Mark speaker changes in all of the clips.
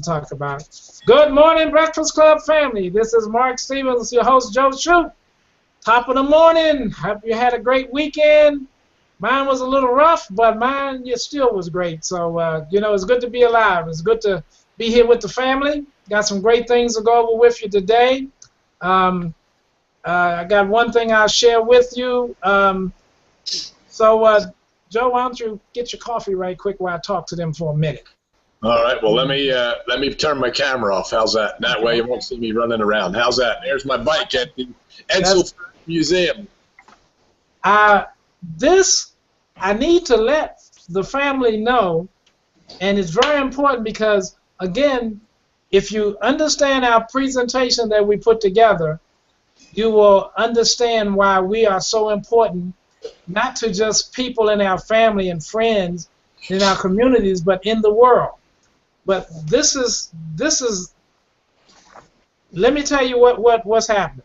Speaker 1: Talk about it. Good morning, Breakfast Club family. This is Mark Stevens, your host, Joe Shute. Top of the morning. Hope you had a great weekend. Mine was a little rough, but mine still was great. So, it's good to be alive. It's good to be here with the family. Got some great things to go over with you today. I got one thing I'll share with you. Joe, why don't you get your coffee right quick while I talk to them for a minute?
Speaker 2: All right. Well, let me turn my camera off. How's that? That way you won't see me running around. How's that? There's my bike at the Edsel Museum.
Speaker 1: I need to let the family know, and it's very important because, again, if you understand our presentation that we put together, you will understand why we are so important, not to just people in our family and friends in our communities, but in the world. But this is. Let me tell you what's happening.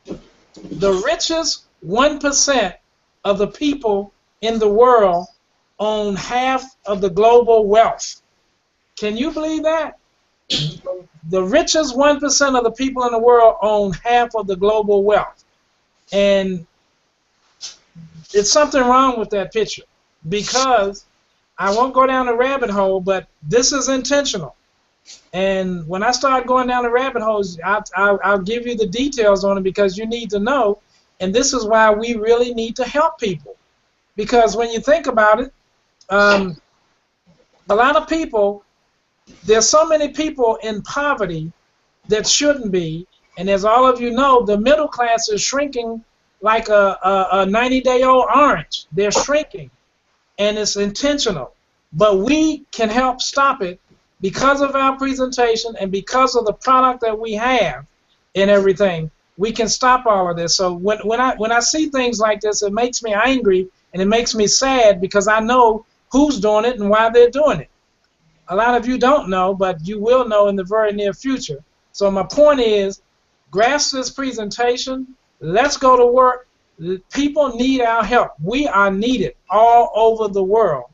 Speaker 1: The richest 1% of the people in the world own half of the global wealth. Can you believe that? The richest 1% of the people in the world own half of the global wealth. And it's something wrong with that picture, because I won't go down the rabbit hole, but this is intentional. And when I start going down the rabbit holes, I'll give you the details on it, because you need to know. And this is why we really need to help people. Because when you think about it, a lot of people, there's so many people in poverty that shouldn't be. And as all of you know, the middle class is shrinking like a 90-day-old orange. They're shrinking. And it's intentional. But we can help stop it because of our presentation and because of the product that we have and everything. We can stop all of this. So when I see things like this, it makes me angry and it makes me sad, because I know who's doing it and why they're doing it. A lot of you don't know, but you will know in the very near future. So my point is, grasp this presentation. Let's go to work. People need our help. We are needed all over the world.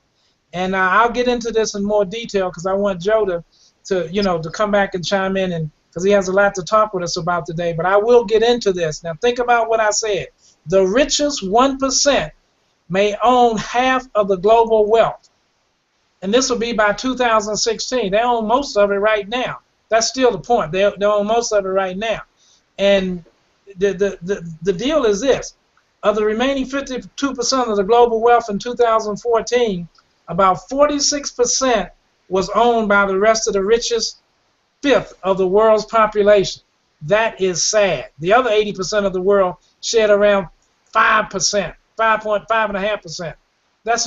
Speaker 1: And I'll get into this in more detail, because I want Joe to come back and chime in, and because he has a lot to talk with us about today. But I will get into this. Now think about what I said. The richest 1% may own half of the global wealth. And this will be by 2016. They own most of it right now. That's still the point. They own most of it right now. And the deal is this. Of the remaining 52% of the global wealth in 2014, about 46% was owned by the rest of the richest fifth of the world's population. That is sad. The other 80% of the world shared around 5%, 5.5%. That's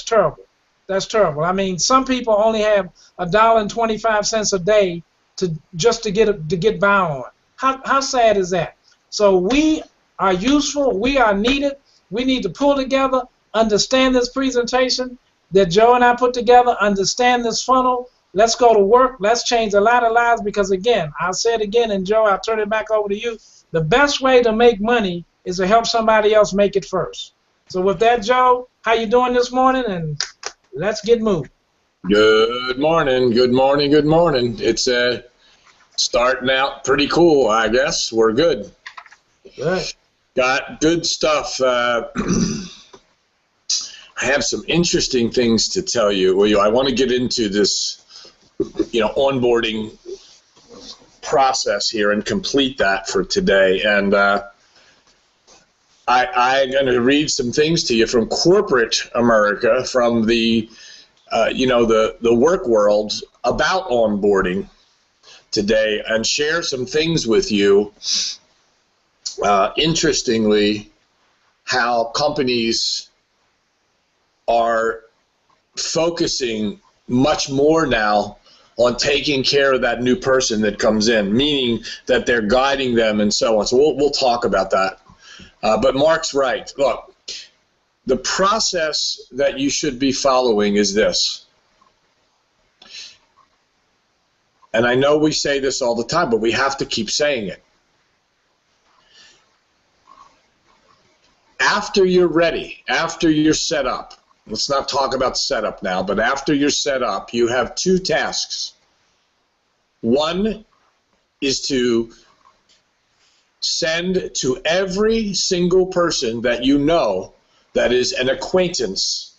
Speaker 1: terrible. That's terrible. I mean, some people only have $1.25 a day to get by on. How sad is that? So we are useful. We are needed. We need to pull together, understand this presentation that Joe and I put together, understand this funnel. Let's go to work. Let's change a lot of lives, because, again, I'll say it again, and Joe, I'll turn it back over to you. The best way to make money is to help somebody else make it first. So with that, Joe, how you doing this morning? And let's get moving.
Speaker 2: Good morning. Good morning. Good morning. It's starting out pretty cool, I guess. We're good.
Speaker 1: Good.
Speaker 2: Got good stuff. I have some interesting things to tell you. I want to get into this, onboarding process here and complete that for today. And I'm going to read some things to you from corporate America, from the work world about onboarding today, and share some things with you. Interestingly, how companies are focusing much more now on taking care of that new person that comes in, meaning that they're guiding them and so on. So we'll talk about that. But Mark's right. Look, the process that you should be following is this. And I know we say this all the time, but we have to keep saying it. After you're ready, after you're set up, let's not talk about setup now, but after you're set up, you have two tasks. One is to send to every single person that you know that is an acquaintance,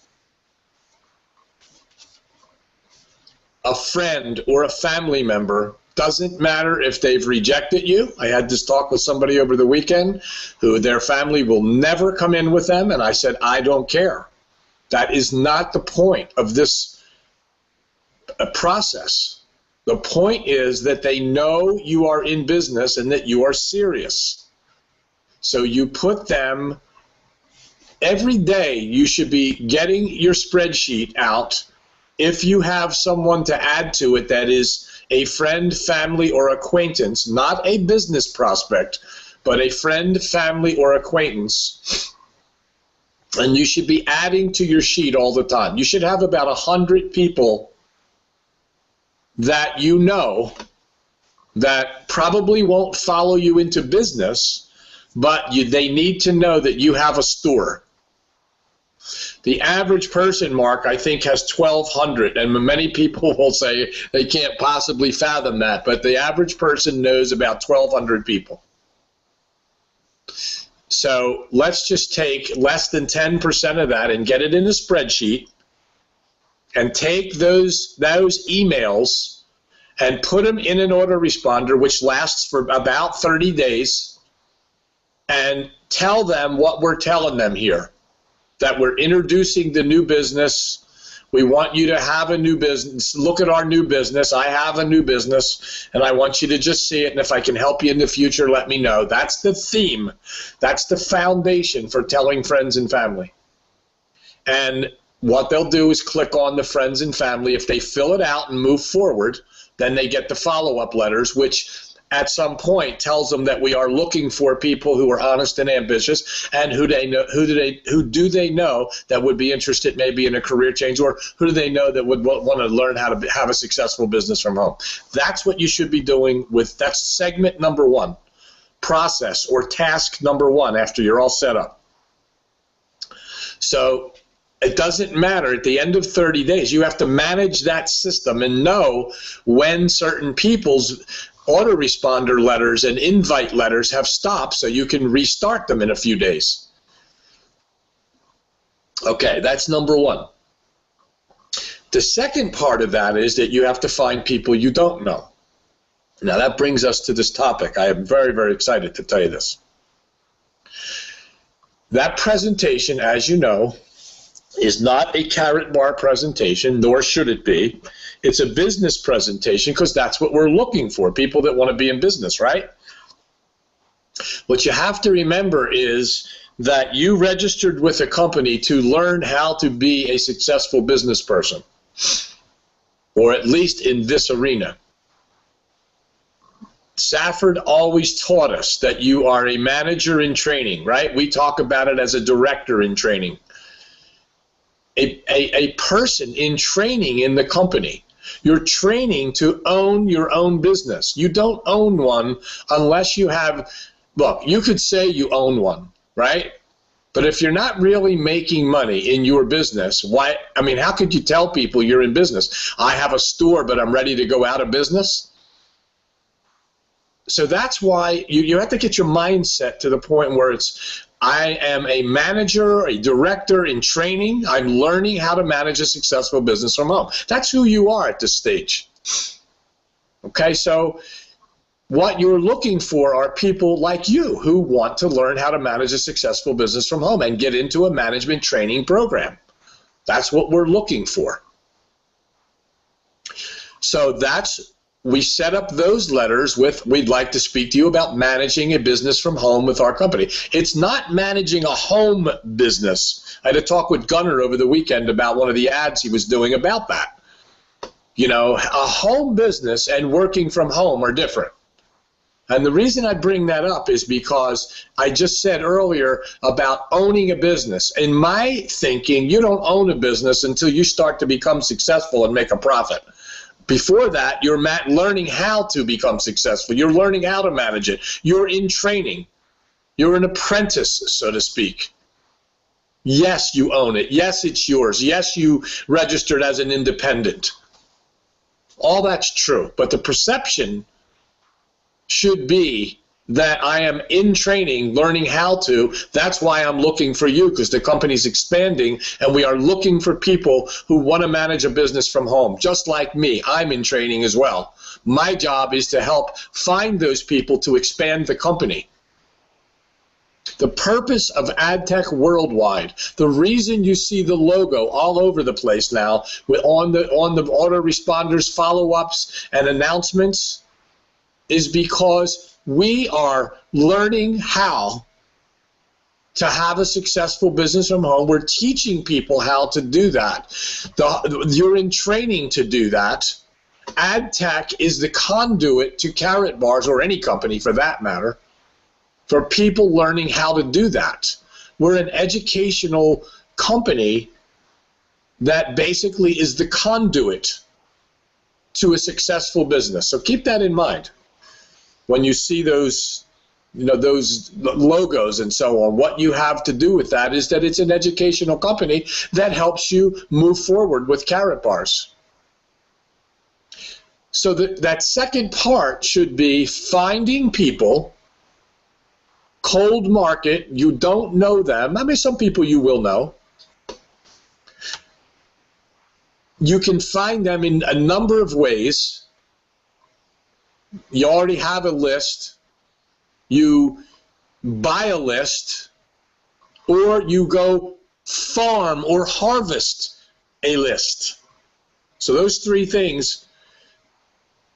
Speaker 2: a friend, or a family member. Doesn't matter if they've rejected you. I had this talk with somebody over the weekend who their family will never come in with them, and I said, I don't care. That is not the point of this process. The point is that they know you are in business and that you are serious. So you put them, every day you should be getting your spreadsheet out. If you have someone to add to it that is a friend, family, or acquaintance, not a business prospect, but a friend, family, or acquaintance, and you should be adding to your sheet all the time. You should have about 100 people that you know that probably won't follow you into business, but they need to know that you have a store. The average person, Mark, I think has 1,200, and many people will say they can't possibly fathom that, but the average person knows about 1,200 people. So let's just take less than 10% of that and get it in a spreadsheet, and take those emails and put them in an autoresponder, which lasts for about 30 days, and tell them what we're telling them here. That we're introducing the new business. We want you to have a new business. Look at our new business. I have a new business, and I want you to just see it. And if I can help you in the future, let me know. That's the theme. That's the foundation for telling friends and family. And what they'll do is click on the friends and family. If they fill it out and move forward, then they get the follow-up letters, which at some point tells them that we are looking for people who are honest and ambitious, and who do they know that would be interested maybe in a career change, or who do they know that would want to learn how to have a successful business from home. That's what you should be doing that's segment number one, process or task number one after you're all set up. So it doesn't matter. At the end of 30 days, you have to manage that system and know when certain people's autoresponder letters and invite letters have stopped, so you can restart them in a few days. Okay, that's number one. The second part of that is that you have to find people you don't know. Now that brings us to this topic. I am very, very excited to tell you this. That presentation, as you know, is not a carrot bar presentation, nor should it be. It's a business presentation, because that's what we're looking for, people that want to be in business, right? What you have to remember is that you registered with a company to learn how to be a successful business person, or at least in this arena. Safford always taught us that you are a manager in training, right? We talk about it as a director in training. A person in training in the company. You're training to own your own business. You don't own one unless you have, look, you could say you own one, right? But if you're not really making money in your business, why? I mean, how could you tell people you're in business? I have a store, but I'm ready to go out of business. So that's why you have to get your mindset to the point where it's, I am a manager, a director in training. I'm learning how to manage a successful business from home. That's who you are at this stage. Okay, so what you're looking for are people like you who want to learn how to manage a successful business from home and get into a management training program. That's what we're looking for. So we set up those letters with, we'd like to speak to you about managing a business from home with our company. It's not managing a home business. I had a talk with Gunnar over the weekend about one of the ads he was doing about that. You know, a home business and working from home are different. And the reason I bring that up is because I just said earlier about owning a business. In my thinking, you don't own a business until you start to become successful and make a profit. Before that, you're learning how to become successful. You're learning how to manage it. You're in training. You're an apprentice, so to speak. Yes, you own it. Yes, it's yours. Yes, you registered as an independent. All that's true. But the perception should be that I am in training, learning how to. That's why I'm looking for you, because the company's expanding and we are looking for people who want to manage a business from home. Just like me, I'm in training as well. My job is to help find those people to expand the company. The purpose of AdTech Worldwide, the reason you see the logo all over the place now on the autoresponders follow-ups and announcements, is because we are learning how to have a successful business from home. We're teaching people how to do that. You're in training to do that. AdTech is the conduit to Carrot Bars, or any company for that matter, for people learning how to do that. We're an educational company that basically is the conduit to a successful business. So keep that in mind when you see those, those logos and so on. What you have to do with that is that it's an educational company that helps you move forward with Carrot Bars. So that second part should be finding people, cold market. You don't know them. I mean, some people you will know. You can find them in a number of ways. You already have a list. You buy a list, or you go farm or harvest a list. So those three things,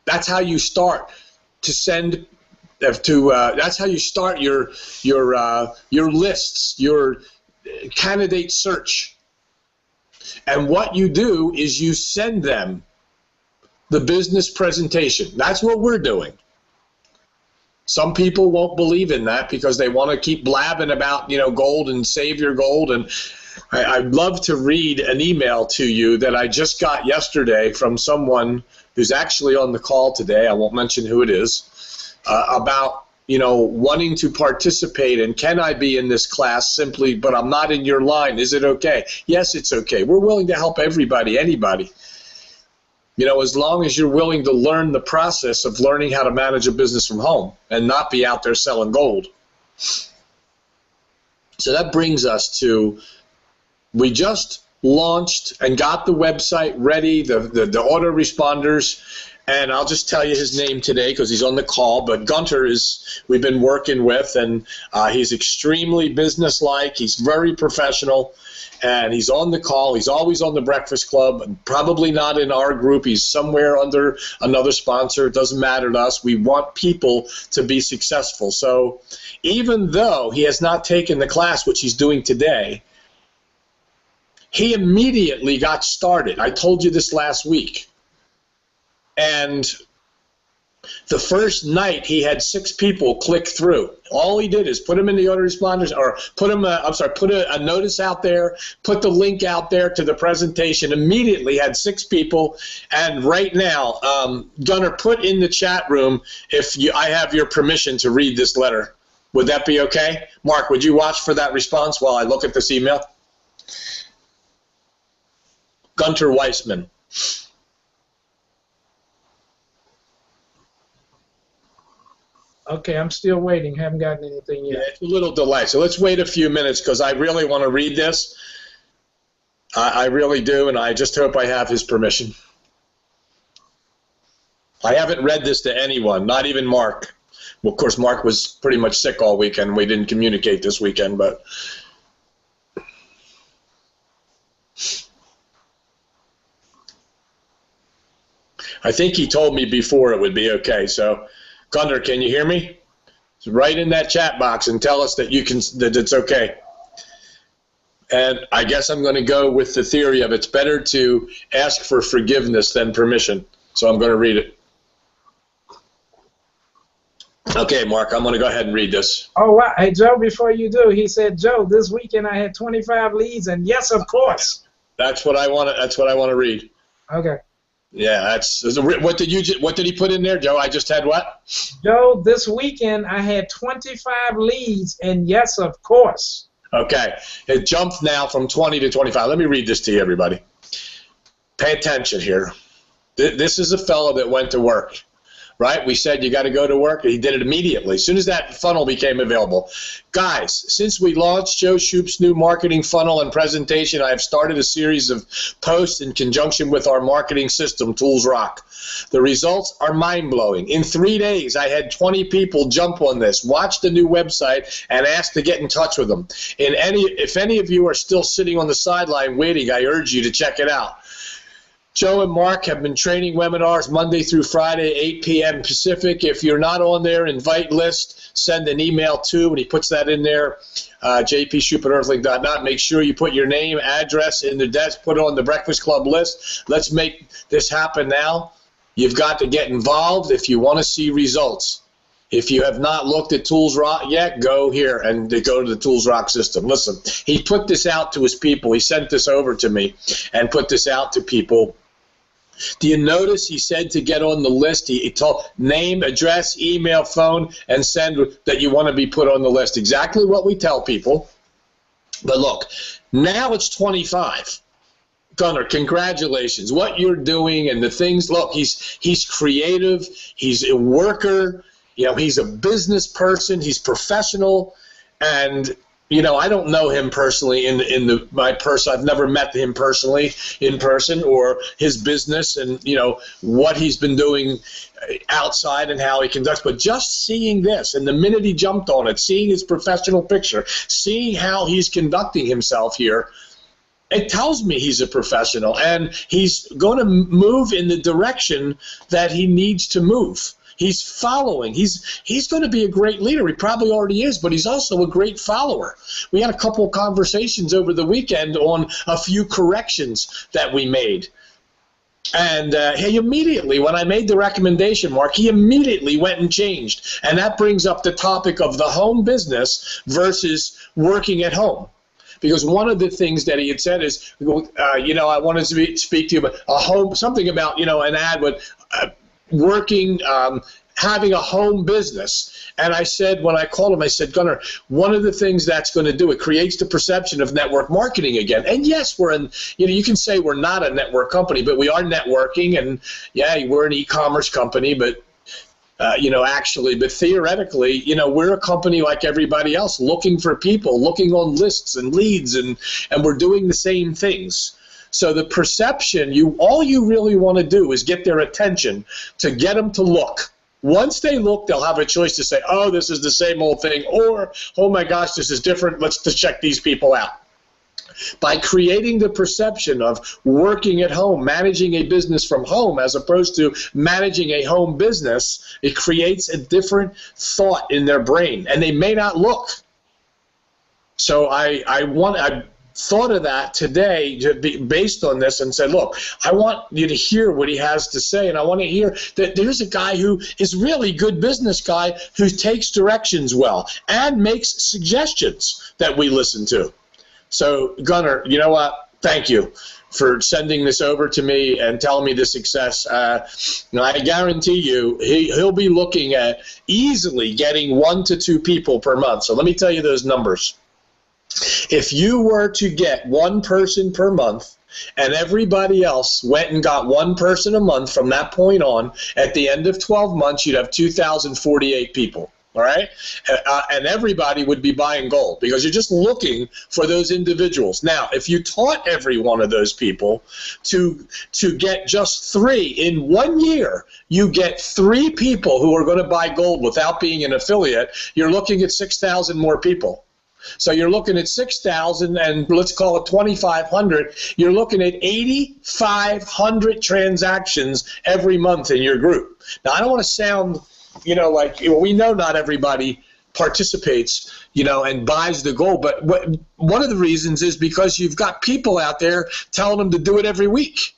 Speaker 2: that's how you start to send that's how you start your lists, your candidate search. And what you do is you send them the business presentation. That's what we're doing. Some people won't believe in that because they want to keep blabbing about, gold and save your gold. And I'd love to read an email to you that I just got yesterday from someone who's actually on the call today. I won't mention who it is, about, wanting to participate, and can I be in this class simply, but I'm not in your line. Is it okay? Yes, it's okay. We're willing to help everybody, anybody. As long as you're willing to learn the process of learning how to manage a business from home and not be out there selling gold. So that brings us to, we just launched and got the website ready, the autoresponders, and I'll just tell you his name today because he's on the call, but Gunter we've been working with, and he's extremely businesslike. He's very professional. And he's on the call. He's always on the Breakfast Club, probably not in our group. He's somewhere under another sponsor. It doesn't matter to us. We want people to be successful. So even though he has not taken the class, which he's doing today, he immediately got started. I told you this last week. And the first night, he had 6 people click through. All he did is put them in the autoresponders, or put a notice out there, put the link out there to the presentation. Immediately had 6 people, and right now, Gunnar, put in the chat room I have your permission to read this letter. Would that be okay? Mark, would you watch for that response while I look at this email? Gunter Weissman.
Speaker 1: Okay, I'm still waiting. Haven't gotten anything yet.
Speaker 2: Yeah, it's a little delay. So let's wait a few minutes because I really want to read this. I really do, and I just hope I have his permission. I haven't read this to anyone, not even Mark. Well, of course, Mark was pretty much sick all weekend. We didn't communicate this weekend, but I think he told me before it would be okay. So, Gunnar, can you hear me? So write in that chat box and tell us that that it's okay. And I guess I'm going to go with the theory of it's better to ask for forgiveness than permission. So I'm going to read it. Okay, Mark, I'm going to go ahead and read this.
Speaker 1: Oh, wow. Hey, Joe, before you do, he said, Joe, this weekend I had 25 leads, and yes, of course.
Speaker 2: That's what I want to read.
Speaker 1: Okay.
Speaker 2: Yeah, what did he put in there, Joe? I just had what?
Speaker 1: Joe, this weekend I had 25 leads, and yes, of course.
Speaker 2: Okay, it jumped now from 20 to 25. Let me read this to you, everybody. Pay attention here. This is a fellow that went to work, right? We said you got to go to work. He did it immediately, as soon as that funnel became available. Guys, since we launched Joe Shoop's new marketing funnel and presentation, I have started a series of posts in conjunction with our marketing system, Tools Rock. The results are mind-blowing. In 3 days, I had 20 people jump on this, watch the new website, and ask to get in touch with them. If any of you are still sitting on the sideline waiting, I urge you to check it out. Joe and Mark have been training webinars Monday through Friday, 8 p.m. Pacific. If you're not on their invite list, send an email to, and he puts that in there, jpshoop@earthlink.net. Make sure you put your name, address in the desk, put it on the Breakfast Club list. Let's make this happen now. You've got to get involved if you want to see results. If you have not looked at Tools Rock yet, go here and go to the Tools Rock system. Listen, he put this out to his people. He sent this over to me and put this out to people. Do you notice he said to get on the list? He told name, address, email, phone, and send that you want to be put on the list. Exactly what we tell people. But look, now it's 25. Gunnar, congratulations. What you're doing and the things, look, he's creative. He's a worker. You know, he's a business person. He's professional. And you know, I don't know him personally my person. I've never met him personally in person or his business and, you know, what he's been doing outside and how he conducts. But just seeing this and the minute he jumped on it, seeing his professional picture, seeing how he's conducting himself here, it tells me he's a professional and he's going to move in the direction that he needs to move. He's following. He's going to be a great leader. He probably already is, but he's also a great follower. We had a couple of conversations over the weekend on a few corrections that we made. And he immediately, when I made the recommendation, Mark, he immediately went and changed. And that brings up the topic of the home business versus working at home. Because one of the things that he had said is, you know, I wanted to speak to you about a home, something about, you know, an ad with working, having a home business. And I said, when I called him, I said, Gunnar, one of the things that's going to do, it creates the perception of network marketing again. And yes, we're in, you know, you can say we're not a network company, but we are networking. And yeah, we're an e-commerce company, but you know, actually, but theoretically, you know, we're a company like everybody else, looking for people, looking on lists and leads, and we're doing the same things. So the perception, all you really want to do is get their attention to get them to look. Once they look, they'll have a choice to say, oh, this is the same old thing, or, oh my gosh, this is different, let's just check these people out. By creating the perception of working at home, managing a business from home as opposed to managing a home business, it creates a different thought in their brain, and they may not look. So I thought of that today based on this and said, look, I want you to hear what he has to say, and I want to hear that there's a guy who is really a good business guy who takes directions well and makes suggestions that we listen to. So, Gunnar, you know what? Thank you for sending this over to me and telling me the success. I guarantee you he'll be looking at easily getting 1 to 2 people per month. So let me tell you those numbers. If you were to get 1 person per month and everybody else went and got 1 person a month from that point on, at the end of 12 months, you'd have 2,048 people. All right, and everybody would be buying gold because you're just looking for those individuals. Now, if you taught every one of those people to get just 3 in 1 year, you get 3 people who are going to buy gold without being an affiliate. You're looking at 6,000 more people. So you're looking at 6,000 and let's call it 2,500. You're looking at 8,500 transactions every month in your group. Now, I don't want to sound, you know, like, we know not everybody participates, you know, and buys the gold, but one of the reasons is because you've got people out there telling them to do it every week.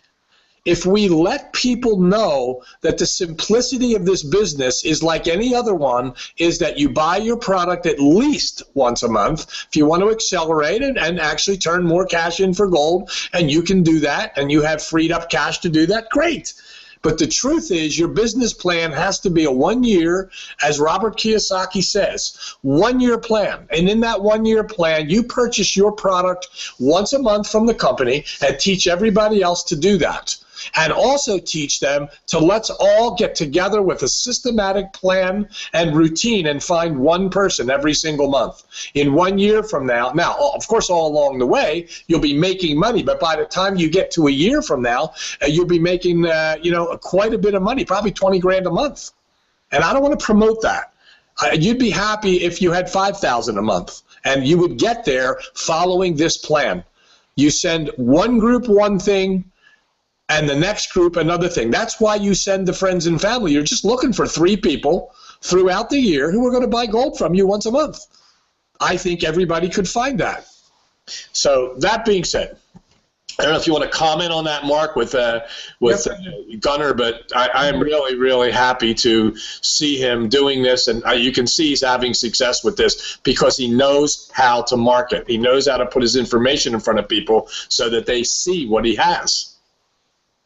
Speaker 2: If we let people know that the simplicity of this business is like any other one, is that you buy your product at least once a month. If you want to accelerate it and actually turn more cash in for gold, and you can do that, and you have freed up cash to do that, great. But the truth is your business plan has to be a 1 year, as Robert Kiyosaki says, 1 year plan. And in that 1 year plan, you purchase your product once a month from the company and teach everybody else to do that. and also teach them to let's all get together with a systematic plan and routine and find one person every single month. In 1 year from now, of course, all along the way, you'll be making money, but by the time you get to a year from now, you'll be making, quite a bit of money, probably 20 grand a month. And I don't want to promote that. You'd be happy if you had 5,000 a month, and you would get there following this plan. You send one group one thing, and the next group another thing. That's why you send the friends and family. You're just looking for 3 people throughout the year who are going to buy gold from you once a month. I think everybody could find that. So that being said, I don't know if you want to comment on that, Mark, with
Speaker 1: Yes,
Speaker 2: Gunnar, but I am really, really happy to see him doing this, and you can see he's having success with this because he knows how to market. He knows how to put his information in front of people so that they see what he has.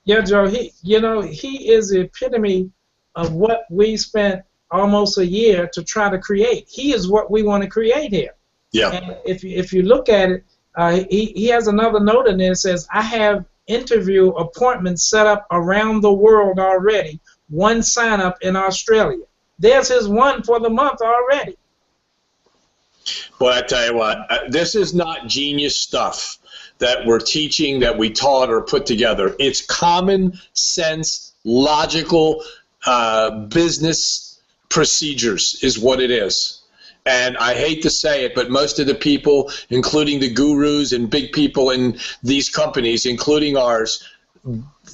Speaker 1: Yeah, Joe, he is the epitome of what we spent almost a year to try to create. He is what we want to create here.
Speaker 2: Yeah.
Speaker 1: And if you look at it, he has another note in there that says, I have interview appointments set up around the world already. One sign up in Australia. There's his one for the month already.
Speaker 2: Well, I tell you what, this is not genius stuff that we're teaching, that we taught or put together. It's common sense, logical business procedures is what it is. And I hate to say it, but most of the people, including the gurus and big people in these companies, including ours,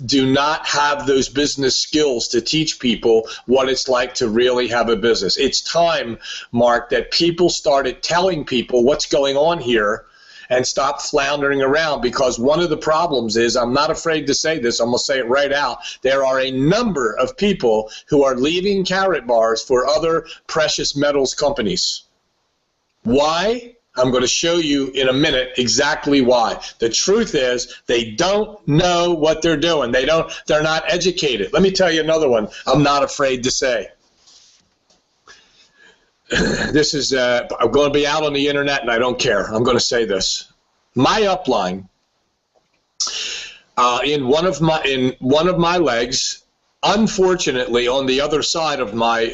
Speaker 2: do not have those business skills to teach people what it's like to really have a business. It's time, Mark, that people started telling people what's going on here and stop floundering around, because one of the problems is, I'm not afraid to say this, I'm going to say it right out, there are a number of people who are leaving Karatbars for other precious metals companies. Why? I'm going to show you in a minute exactly why. The truth is they don't know what they're doing. They're not educated. Let me tell you another one I'm not afraid to say. This is I'm going to be out on the internet, and I don't care. I'm going to say this. My upline in one of my legs, unfortunately, on the other side of my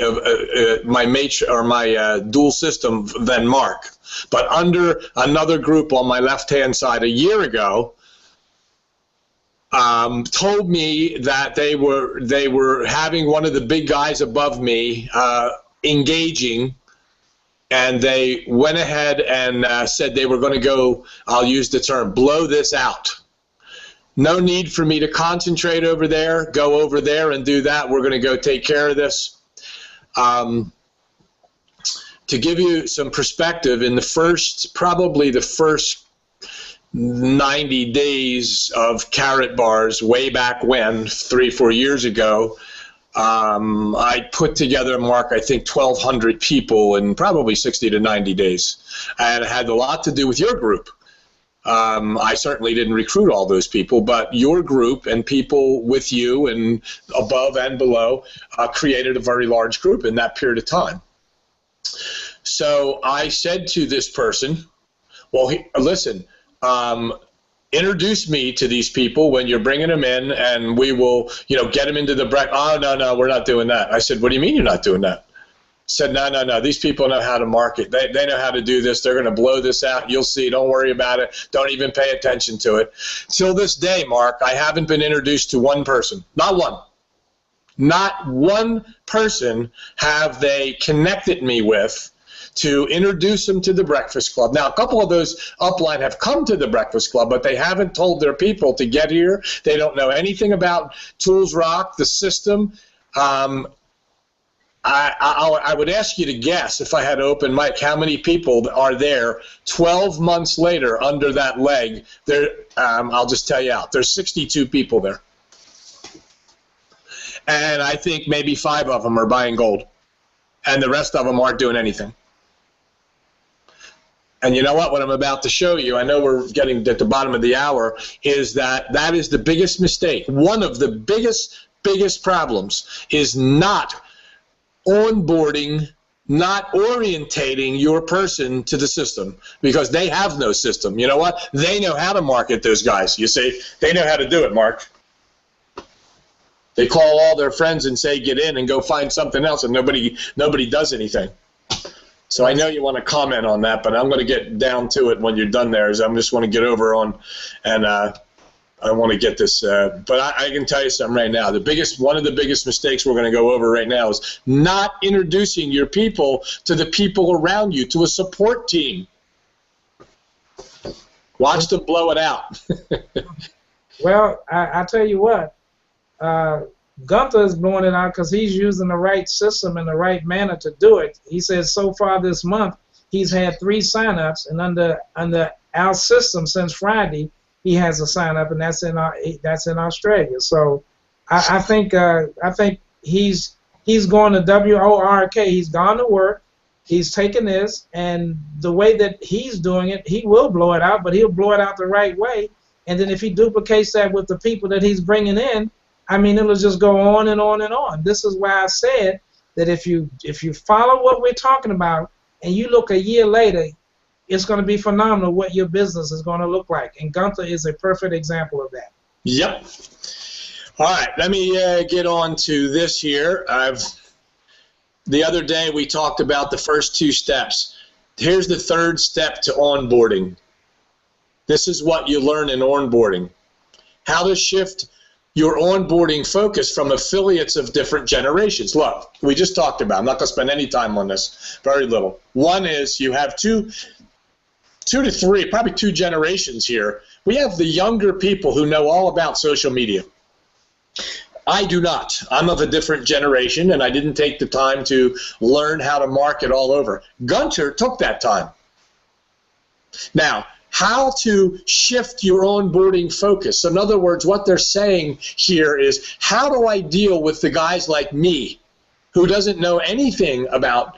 Speaker 2: dual system than Mark, but under another group on my left-hand side a year ago, told me that they were having one of the big guys above me engaging. And they went ahead and said they were going to go, I'll use the term, blow this out. No need for me to concentrate over there, go over there and do that. We're going to go take care of this. To give you some perspective, in probably the first 90 days of Karatbars, way back when, 3-4 years ago, I put together, Mark, I think 1,200 people in probably 60 to 90 days. And it had a lot to do with your group. I certainly didn't recruit all those people, but your group and people with you and above and below created a very large group in that period of time. So I said to this person, well, listen, introduce me to these people when you're bringing them in, and we will, get them into the breakfast. Oh, no, we're not doing that. I said, what do you mean you're not doing that? Said, no, these people know how to market. They know how to do this. They're going to blow this out. You'll see. Don't worry about it. Don't even pay attention to it. Till this day, Mark, I haven't been introduced to one person. Not one. Not one person have they connected me with to introduce them to the Breakfast Club. Now, a couple of those upline have come to the Breakfast Club, but they haven't told their people to get here. They don't know anything about Tools Rock, the system. I would ask you to guess, if I had open mic, how many people are there 12 months later under that leg. I'll just tell you out. There's 62 people there. And I think maybe 5 of them are buying gold. And the rest of them aren't doing anything. And you know what I'm about to show you, I know we're getting at the bottom of the hour, is that is the biggest mistake. One of the biggest problems is not onboarding, not orientating your person to the system, because they have no system. You know what? They know how to market those guys. You see, they know how to do it, Mark. They call all their friends and say, get in and go find something else, and nobody does anything. So I know you want to comment on that, but I'm going to get down to it when you're done there. I'm just want to get over on, and I want to get this. But I can tell you something right now. One of the biggest mistakes we're going to go over right now is not introducing your people to the people around you, to a support team. Watch them blow it out.
Speaker 1: Well, I tell you what. Gunther is blowing it out because he's using the right system and the right manner to do it. He says so far this month he's had 3 sign-ups, and under our system since Friday he has a sign-up, and that's in Australia. So I think he's going to WORK. He's gone to work. He's taken this, and the way that he's doing it, he will blow it out, but he'll blow it out the right way. And then if he duplicates that with the people that he's bringing in, I mean, it'll just go on and on and on. This is why I said that if you follow what we're talking about and you look a year later, it's going to be phenomenal what your business is going to look like. And Gunther is a perfect example of that.
Speaker 2: Yep. All right, let me get on to this here. The other day we talked about the first 2 steps. Here's the 3rd step to onboarding. This is what you learn in onboarding. How to shift your onboarding focus from affiliates of different generations. Look, we just talked about, I'm not going to spend any time on this, very little. One is you have two to three, probably 2 generations here. We have the younger people who know all about social media. I do not. I'm of a different generation, and I didn't take the time to learn how to market all over. Gunther took that time. Now, how to shift your onboarding focus. In other words, what they're saying here is, how do I deal with the guys like me who doesn't know anything about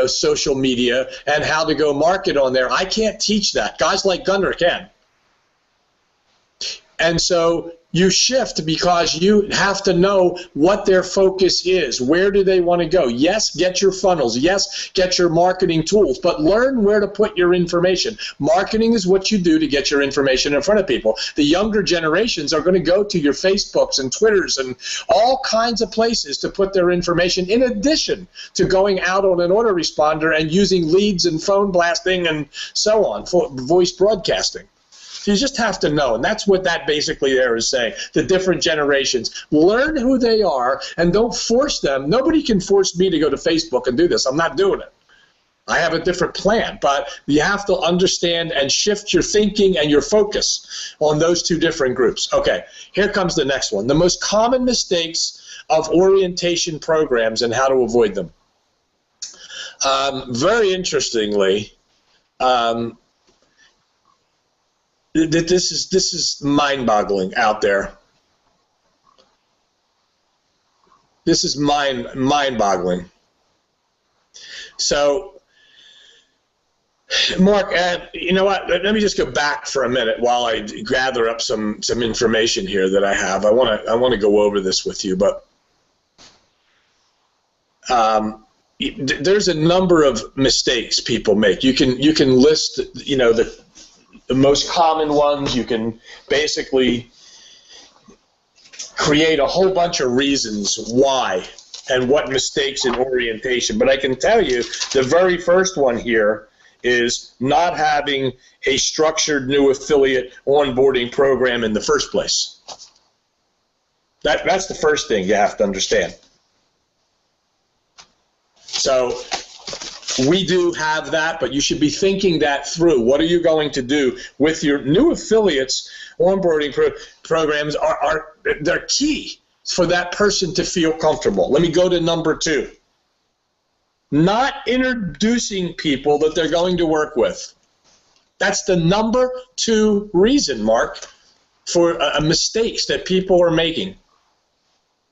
Speaker 2: social media and how to go market on there? I can't teach that. Guys like Gunther can. And so you shift because you have to know what their focus is. Where do they want to go? Yes, get your funnels. Yes, get your marketing tools, but learn where to put your information. Marketing is what you do to get your information in front of people. The younger generations are going to go to your Facebooks and Twitters and all kinds of places to put their information, in addition to going out on an autoresponder and using leads and phone blasting and so on for voice broadcasting. You just have to know, and that's what that basically there is saying. The different generations. Learn who they are, and don't force them. Nobody can force me to go to Facebook and do this. I'm not doing it. I have a different plan, but you have to understand and shift your thinking and your focus on those 2 different groups. Okay, here comes the next one. The most common mistakes of orientation programs and how to avoid them. Very interestingly, this is mind-boggling out there. This is mind-boggling. So, Mark, you know what? Let me just go back for a minute while I gather up some information here that I have. I want to go over this with you, but there's a number of mistakes people make. You can list, the most common ones. You can basically create a whole bunch of reasons why and what mistakes in orientation. But I can tell you the very first one here is not having a structured new affiliate onboarding program in the first place. That's the first thing you have to understand. So we do have that, but you should be thinking that through. What are you going to do with your new affiliates? Onboarding programs they're key for that person to feel comfortable. Let me go to number 2. Not introducing people that they're going to work with. That's the number 2 reason, Mark, for mistakes that people are making.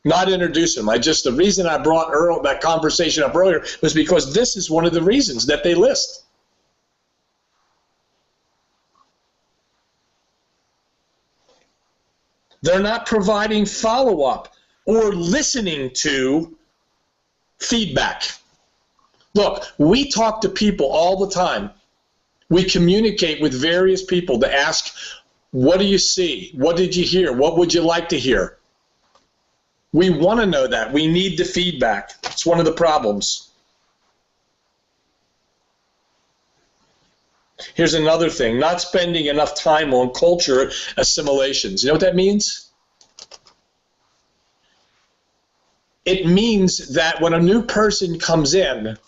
Speaker 2: Not introduce them. The reason I brought that conversation up earlier was because this is one of the reasons that they list. They're not providing follow-up or listening to feedback. Look, we talk to people all the time. We communicate with various people to ask, what do you see? What did you hear? What would you like to hear? We want to know that. We need the feedback. It's one of the problems. Here's another thing, not spending enough time on culture assimilations. You know what that means? It means that when a new person comes in,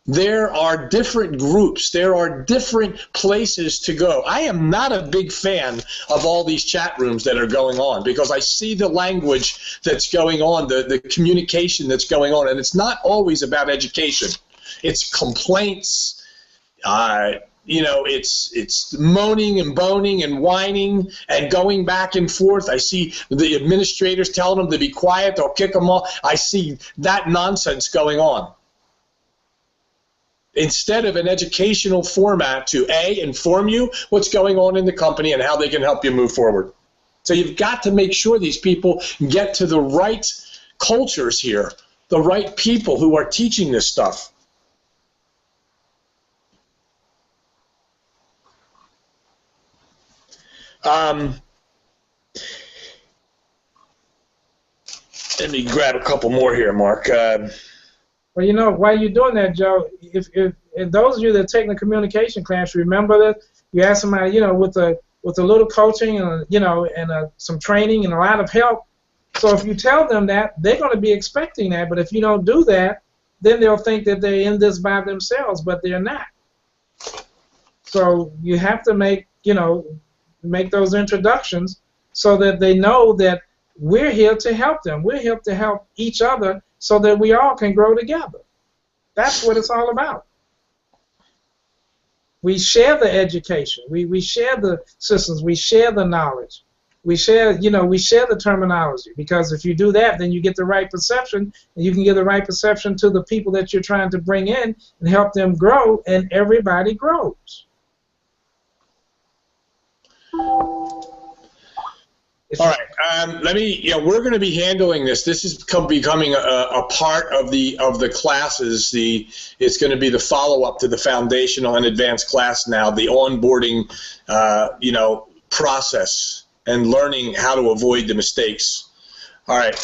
Speaker 2: there are different groups, there are different places to go. I am not a big fan of all these chat rooms that are going on because I see the language that's going on, the communication that's going on, and it's not always about education. It's complaints, it's moaning and boning and whining and going back and forth. I see the administrators telling them to be quiet, they'll kick them off. I see that nonsense going on. Instead of an educational format to inform you what's going on in the company and how they can help you move forward. So you've got to make sure these people get to the right cultures here, the right people who are teaching this stuff. Let me grab a couple more here, Mark.
Speaker 1: Well, you know, while you're doing that, Joe, if those of you that are taking the communication class, remember that you ask somebody, with a little coaching and some training and a lot of help. So if you tell them that, they're going to be expecting that. But if you don't do that, then they'll think that they're in this by themselves, but they're not. So you have to make those introductions so that they know that we're here to help them. We're here to help each other so that we all can grow together. That's what it's all about. We share the education. We share the systems. We share the knowledge. We share the terminology, because if you do that, then you get the right perception, and you can give the right perception to the people that you're trying to bring in and help them grow, and everybody grows.
Speaker 2: All right. We're going to be handling this. This is becoming a part of the classes. It's going to be the follow-up to the foundational and advanced class now. The onboarding, process and learning how to avoid the mistakes. All right.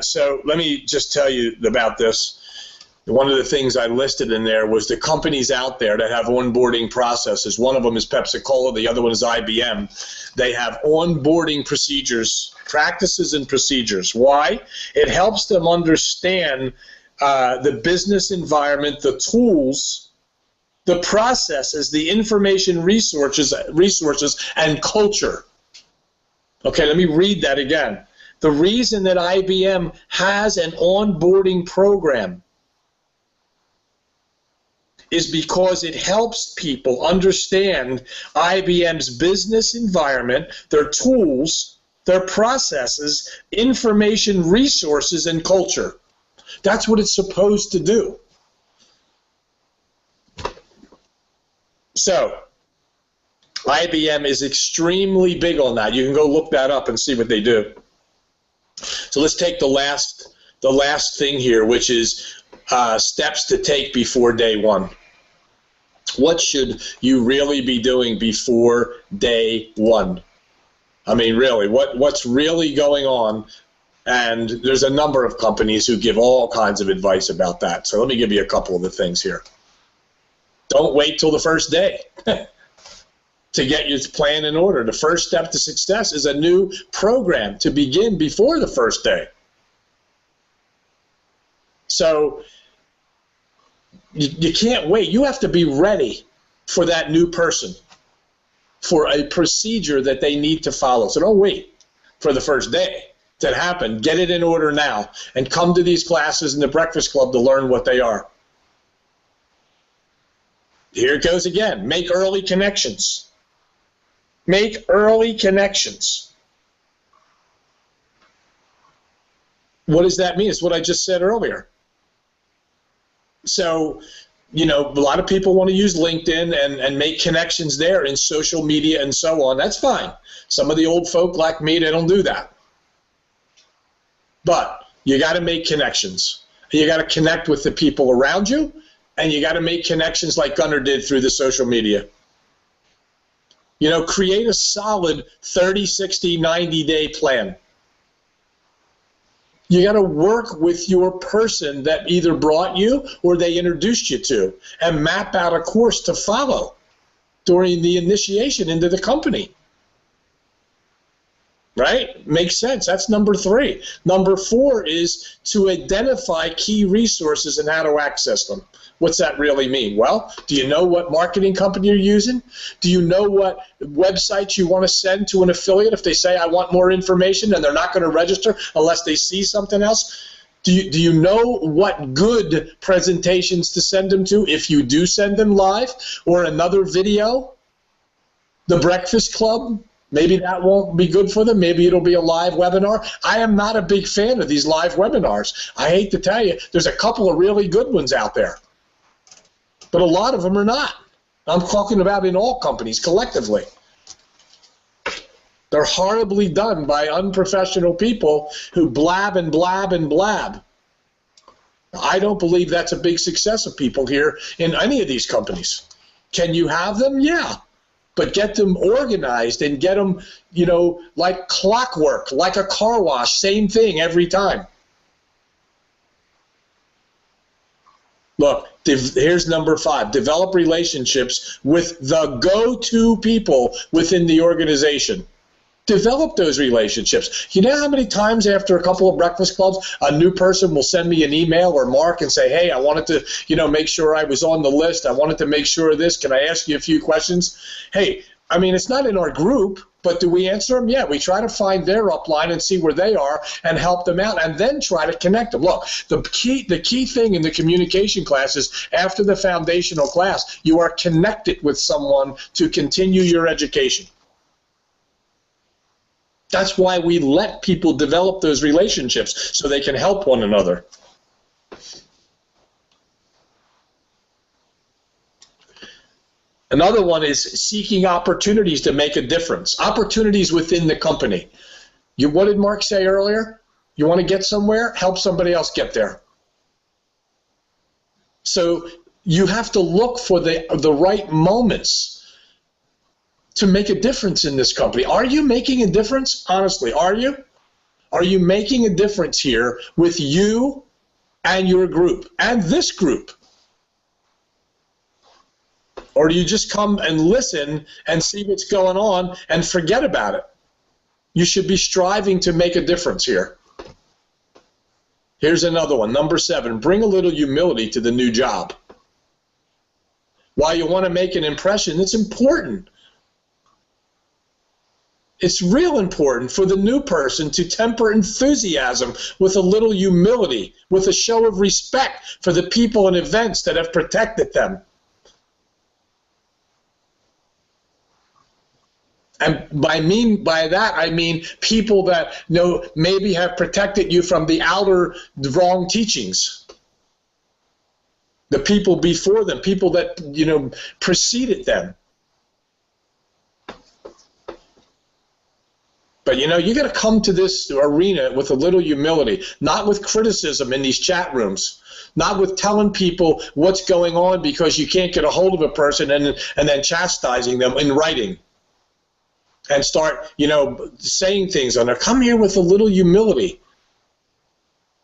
Speaker 2: So let me just tell you about this. One of the things I listed in there was the companies out there that have onboarding processes. One of them is Pepsi-Cola. The other one is IBM. They have onboarding procedures, practices and procedures. Why? It helps them understand the business environment, the tools, the processes, the information resources, and culture. Okay, let me read that again. The reason that IBM has an onboarding program is because it helps people understand IBM's business environment, their tools, their processes, information resources, and culture. That's what it's supposed to do. So, IBM is extremely big on that. You can go look that up and see what they do. So let's take the last thing here, which is steps to take before day one. What should you really be doing before day one? I mean, really, what's really going on? And there's a number of companies who give all kinds of advice about that. So let me give you a couple of the things here. Don't wait till the first day to get your plan in order. The first step to success is a new program to begin before the first day. So you can't wait. You have to be ready for that new person, for a procedure that they need to follow. So don't wait for the first day to happen. Get it in order now and come to these classes in the Breakfast Club to learn what they are. Here it goes again. Make early connections. Make early connections. What does that mean? It's what I just said earlier. So, a lot of people want to use LinkedIn and make connections there in social media and so on. That's fine. Some of the old folk like me, they don't do that. But you got to make connections. You got to connect with the people around you, and you got to make connections like Gunnar did through the social media. Create a solid 30, 60, 90-day plan. You got to work with your person that either brought you or they introduced you to, and map out a course to follow during the initiation into the company. Right? Makes sense. That's number 3. Number 4 is to identify key resources and how to access them. What's that really mean? Well, do you know what marketing company you're using? Do you know what websites you want to send to an affiliate if they say, I want more information, and they're not going to register unless they see something else? Do you know what good presentations to send them to if you do send them live or another video? The Breakfast Club? Maybe that won't be good for them. Maybe it'll be a live webinar. I am not a big fan of these live webinars. I hate to tell you, there's a couple of really good ones out there, but a lot of them are not. I'm talking about in all companies collectively. They're horribly done by unprofessional people who blab and blab and blab. I don't believe that's a big success of people here in any of these companies. Can you have them? Yeah. But get them organized and get them, you know, like clockwork, like a car wash, same thing every time. Look, here's number 5. Develop relationships with the go-to people within the organization. Develop those relationships. You know how many times after a couple of Breakfast Clubs, a new person will send me an email or Mark and say, hey, I wanted to, you know, make sure I was on the list. I wanted to make sure of this. Can I ask you a few questions? Hey, I mean, it's not in our group, but do we answer them? Yeah, we try to find their upline and see where they are and help them out and then try to connect them. Look, the key thing in the communication class is after the foundational class, you are connected with someone to continue your education. That's why we let people develop those relationships so they can help one another. Another one is seeking opportunities to make a difference. Opportunities within the company. What did Mark say earlier? You want to get somewhere? Help somebody else get there. So you have to look for the right moments to make a difference in this company. Are you making a difference? Honestly, are you? Are you making a difference here with you and your group and this group? Or do you just come and listen and see what's going on and forget about it? You should be striving to make a difference here. Here's another one, number 7. Bring a little humility to the new job. While you want to make an impression, it's important. It's real important for the new person to temper enthusiasm with a little humility, with a show of respect for the people and events that have protected them. And by that, I mean people that maybe have protected you from the wrong teachings. The people before them, people that, preceded them. But, you got to come to this arena with a little humility, not with criticism in these chat rooms, not with telling people what's going on because you can't get a hold of a person and then chastising them in writing and start, saying things on there. Come here with a little humility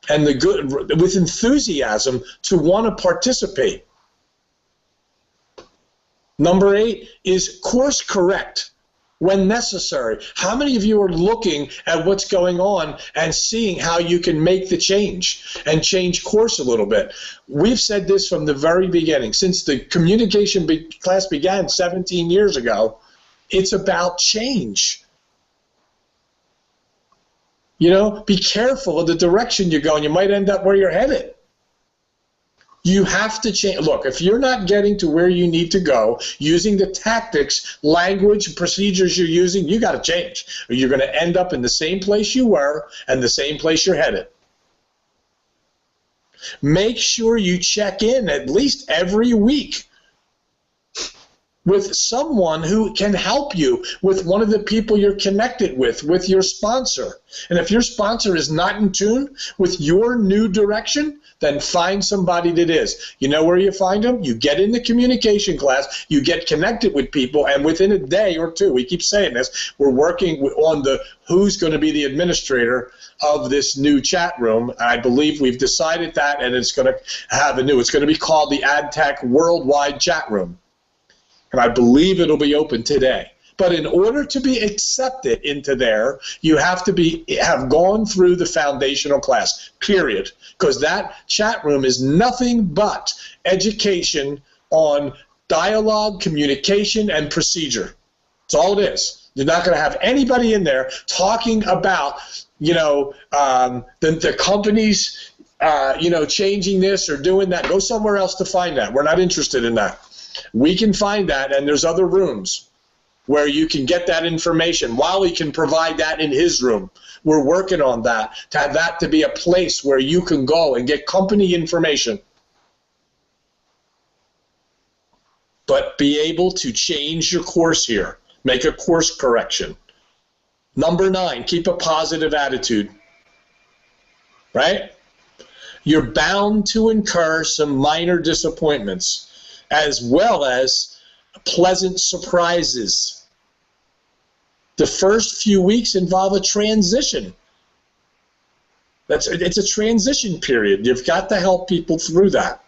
Speaker 2: and with enthusiasm to want to participate. Number 8 is course correct when necessary. How many of you are looking at what's going on and seeing how you can make the change and change course a little bit? We've said this from the very beginning. Since the communication class began 17 years ago, it's about change. Be careful of the direction you're going. You might end up where you're headed. You have to change. Look, if you're not getting to where you need to go using the tactics, language, procedures you're using, you got to change, or you're going to end up in the same place you were and the same place you're headed. Make sure you check in at least every week. with someone who can help you, with one of the people you're connected with your sponsor. And if your sponsor is not in tune with your new direction, then find somebody that is. You know where you find them? You get in the communication class, you get connected with people, and within a day or two, we keep saying this, we're working on the who's going to be the administrator of this new chat room. I believe we've decided that, and it's going to have it's going to be called the AdTech Worldwide Chat Room. And I believe it'll be open today. But in order to be accepted into there, you have to have gone through the foundational class, period. Because that chat room is nothing but education on dialogue, communication, and procedure. That's all it is. You're not going to have anybody in there talking about, the companies, changing this or doing that. Go somewhere else to find that. We're not interested in that. We can find that, and there's other rooms where you can get that information. Wally can provide that in his room. We're working on that, to have that to be a place where you can go and get company information. But be able to change your course here. Make a course correction. Number 9, keep a positive attitude. Right? You're bound to incur some minor disappointments, as well as pleasant surprises. The first few weeks involve a transition. It's a transition period. You've got to help people through that.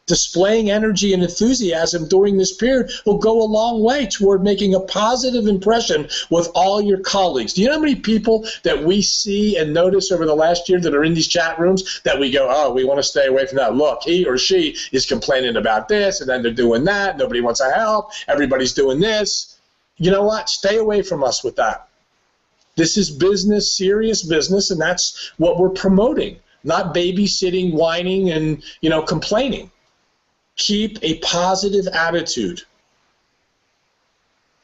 Speaker 2: Displaying energy and enthusiasm during this period will go a long way toward making a positive impression with all your colleagues. Do you know how many people that we see and notice over the last year that are in these chat rooms that we go, oh, we want to stay away from that. Look, he or she is complaining about this, and then they're doing that. Nobody wants to help. Everybody's doing this. You know what? Stay away from us with that. This is business, serious business, and that's what we're promoting, not babysitting, whining, and complaining. Keep a positive attitude.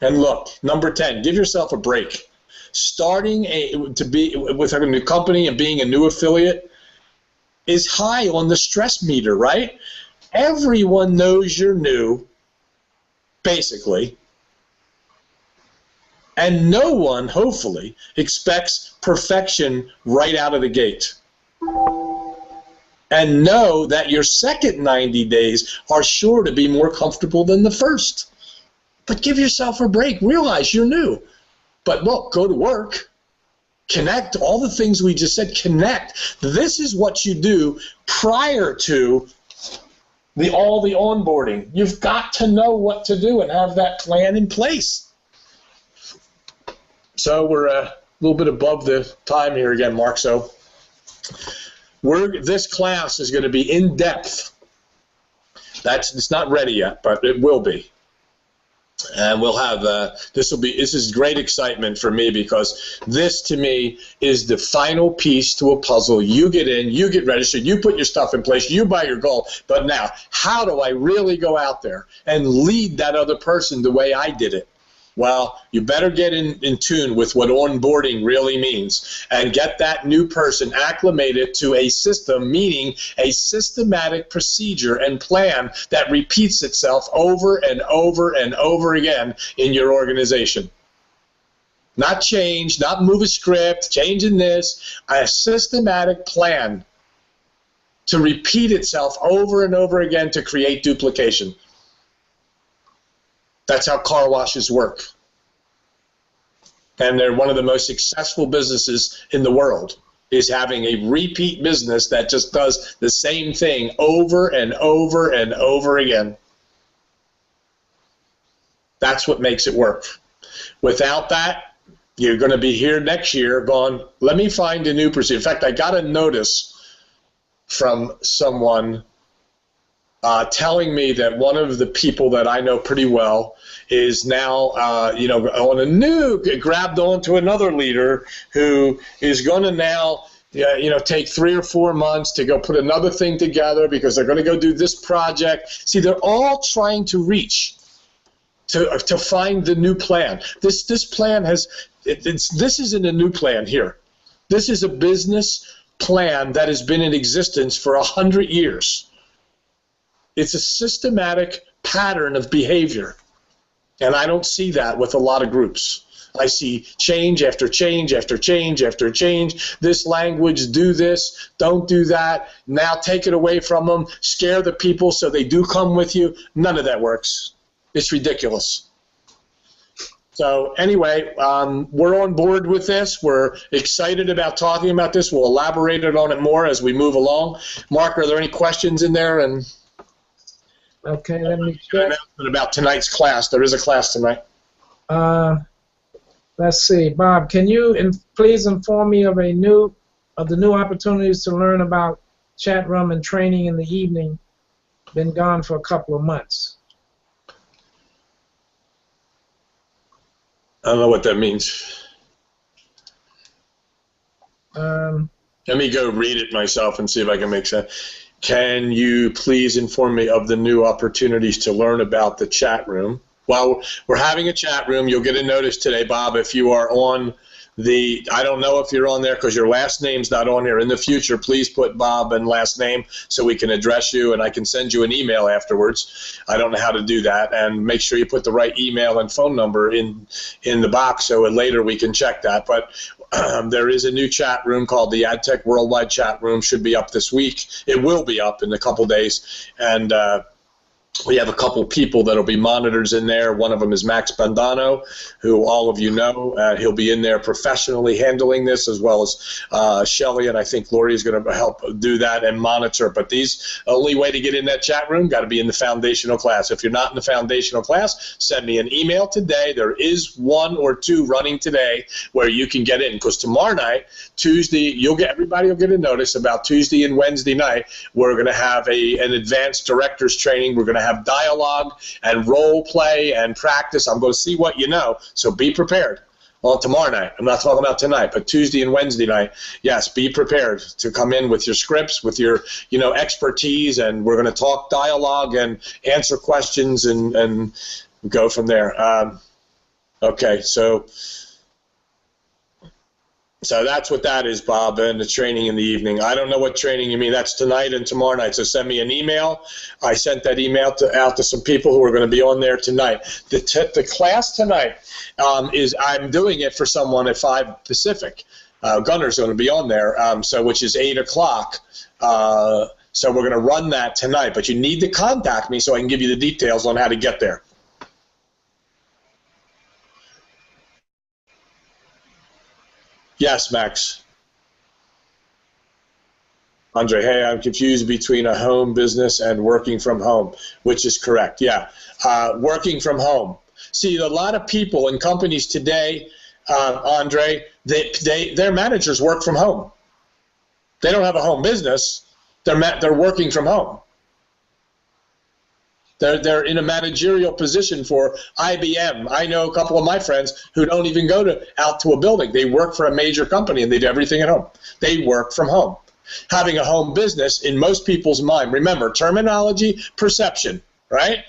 Speaker 2: And look, number 10, give yourself a break. Starting with a new company and being a new affiliate is high on the stress meter, right? Everyone knows you're new, basically. And no one, hopefully, expects perfection right out of the gate. And know that your second 90 days are sure to be more comfortable than the first. But give yourself a break. Realize you're new. But look, go to work. Connect. All the things we just said, connect. This is what you do prior to all the onboarding. You've got to know what to do and have that plan in place. So we're a little bit above the time here again, Mark. So this class is going to be in depth. It's not ready yet, but it will be. And we'll have this is great excitement for me, because this to me is the final piece to a puzzle. You get in, you get registered, you put your stuff in place, you buy your goal. But now, how do I really go out there and lead that other person the way I did it? Well, you better get in tune with what onboarding really means and get that new person acclimated to a system, meaning a systematic procedure and plan that repeats itself over and over and over again in your organization. Not change, not move a script, changing this, a systematic plan to repeat itself over and over again to create duplication. That's how car washes work. And they're one of the most successful businesses in the world, is having a repeat business that just does the same thing over and over and over again. That's what makes it work. Without that, you're going to be here next year going, let me find a new procedure. In fact, I got a notice from someone telling me that one of the people that I know pretty well is now, grabbed onto another leader who is going to now, take 3 or 4 months to go put another thing together because they're going to go do this project. See, they're all trying to reach to find the new plan. This plan this isn't a new plan here. This is a business plan that has been in existence for 100 years. It's a systematic pattern of behavior. And I don't see that with a lot of groups. I see change after change after change after change. This language, do this, don't do that. Now take it away from them, scare the people so they do come with you. None of that works. It's ridiculous. So anyway, we're on board with this. We're excited about talking about this. We'll elaborate on it more as we move along. Mark, are there any questions in there? And
Speaker 1: okay, let me check.
Speaker 2: Announcement about tonight's class. There is a class tonight.
Speaker 1: Let's see, Bob. Can you please inform me of the new opportunities to learn about chat room and training in the evening? Been gone for a couple of months.
Speaker 2: I don't know what that means. Let me go read it myself and see if I can make sense. Can you please inform me of the new opportunities to learn about the chat room? Well, we're having a chat room. You'll get a notice today, Bob, if you are on the, I don't know if you're on there because your last name's not on here. In the future, please put Bob and last name so we can address you, and I can send you an email afterwards. I don't know how to do that. And make sure you put the right email and phone number in the box so later we can check that. But there is a new chat room called the AdTech Worldwide Chat Room. Should be up this week. It will be up in a couple days. And we have a couple people that will be monitors in there. One of them is Max Bandano, who all of you know. He'll be in there professionally handling this, as well as Shelly, and I think Lori is going to help do that and monitor. But these only way to get in that chat room, got to be in the foundational class. If you're not in the foundational class, send me an email today. There is 1 or 2 running today where you can get in, because tomorrow night, Tuesday, everybody will get a notice about Tuesday and Wednesday night. We're going to have an advanced director's training. We're going to have dialogue and role play and practice. I'm going to see what you know, so be prepared. Well, tomorrow night. I'm not talking about tonight, but Tuesday and Wednesday night. Yes, be prepared to come in with your scripts, with your expertise, and we're going to talk dialogue and answer questions and go from there. Okay, so that's what that is, Bob, and the training in the evening. I don't know what training you mean. That's tonight and tomorrow night, so send me an email. I sent that email out to some people who are going to be on there tonight. The class tonight is, I'm doing it for someone at 5 Pacific. Gunner's going to be on there, which is 8 o'clock. So we're going to run that tonight, but you need to contact me so I can give you the details on how to get there. Yes, Max. Andre, hey, I'm confused between a home business and working from home, which is correct. Yeah, working from home. See, a lot of people and companies today, Andre, their managers work from home. They don't have a home business. They're working from home. They're in a managerial position for IBM. I know a couple of my friends who don't even go out to a building. They work for a major company and they do everything at home. They work from home. Having a home business, in most people's mind, remember, terminology, perception, right?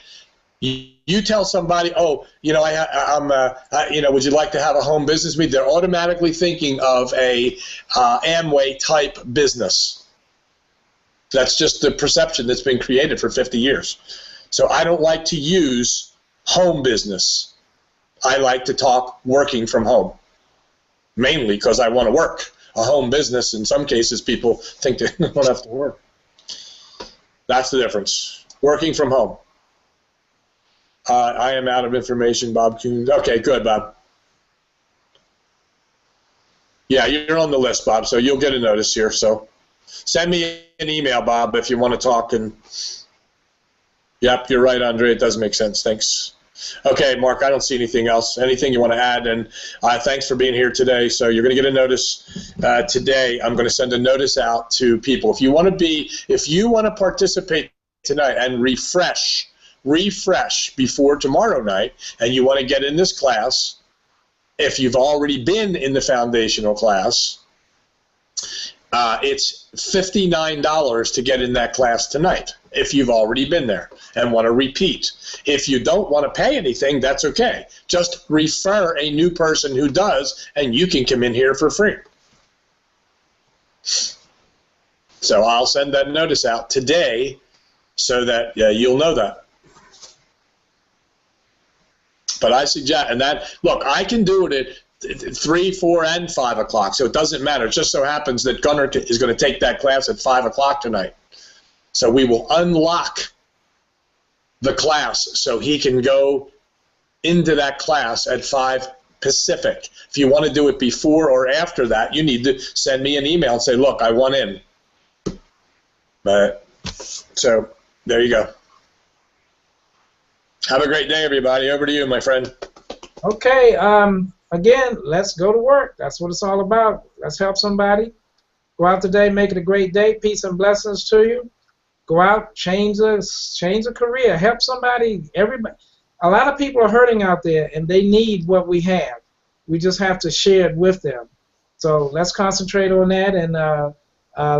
Speaker 2: You tell somebody, oh, would you like to have a home business? They're automatically thinking of a Amway type business. That's just the perception that's been created for 50 years. So I don't like to use home business. I like to talk working from home, mainly because I want to work. A home business, in some cases, people think they don't have to work. That's the difference. Working from home. I am out of information, Bob Kuhn. Okay, good, Bob. Yeah, you're on the list, Bob, so you'll get a notice here. So send me an email, Bob, if you want to talk. And yep, you're right, Andre. It does make sense. Thanks. Okay, Mark, I don't see anything else. Anything you want to add? And thanks for being here today. So you're going to get a notice today. I'm going to send a notice out to people. If you want to participate tonight and refresh before tomorrow night, and you want to get in this class, if you've already been in the foundational class, it's $59 to get in that class tonight if you've already been there and want to repeat. If you don't want to pay anything, that's okay. Just refer a new person who does, and you can come in here for free. So I'll send that notice out today so that you'll know that. But I suggest, and that, look, I can do it at 3, 4, and 5 o'clock, so it doesn't matter. It just so happens that Gunnar is going to take that class at 5 o'clock tonight. So we will unlock the class so he can go into that class at 5 Pacific. If you want to do it before or after that, you need to send me an email and say, look, I want in. But, so there you go. Have a great day, everybody. Over to you, my friend.
Speaker 1: Okay. Again, let's go to work. That's what it's all about. Let's help somebody. Go out today, make it a great day. Peace and blessings to you. Go out, change a career, help somebody. Everybody. A lot of people are hurting out there, and they need what we have. We just have to share it with them. So let's concentrate on that, and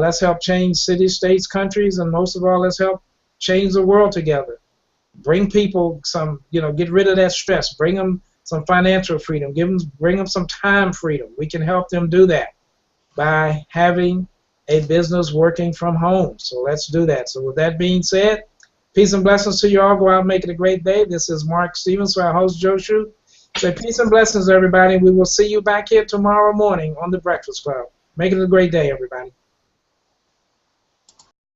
Speaker 1: let's help change cities, states, countries, and most of all, let's help change the world together. Bring people some, get rid of that stress. Bring them some financial freedom. Bring them some time freedom. We can help them do that by having a business working from home. So let's do that. So with that being said, peace and blessings to you all. Go out and make it a great day. This is Mark Stevens, our host, Joe Shue. Say peace and blessings, everybody. We will see you back here tomorrow morning on The Breakfast Club. Make it a great day, everybody.